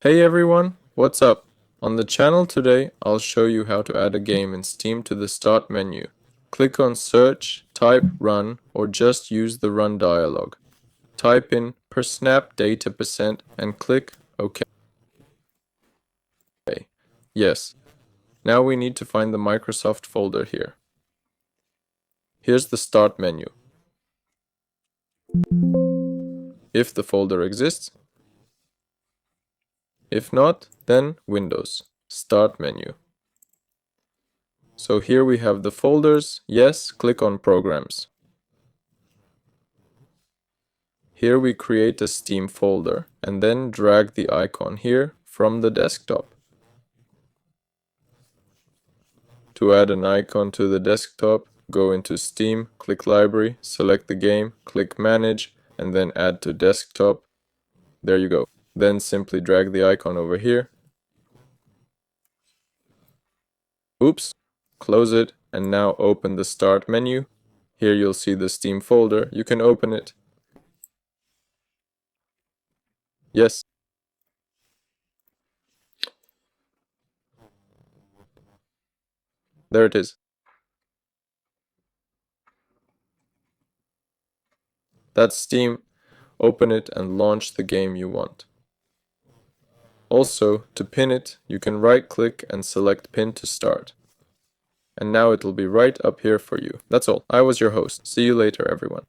Hey everyone, what's up? On the channel today, I'll show you how to add a game in Steam to the Start menu. Click on Search, type Run, or just use the Run dialog. Type in per snap data percent and click OK. Yes. Now we need to find the Microsoft folder here. Here's the Start menu. If the folder exists. If not, then Windows, Start menu. So here we have the folders. Yes, click on Programs. Here we create a Steam folder and then drag the icon here from the desktop. To add an icon to the desktop, go into Steam, click Library, select the game, click Manage, and then Add to Desktop. There you go. Then simply drag the icon over here. Oops. Close it and now open the Start menu. Here you'll see the Steam folder. You can open it. Yes. There it is. That's Steam. Open it and launch the game you want. Also, to pin it, you can right-click and select Pin to start. And now it'll be right up here for you. That's all. I was your host. See you later, everyone.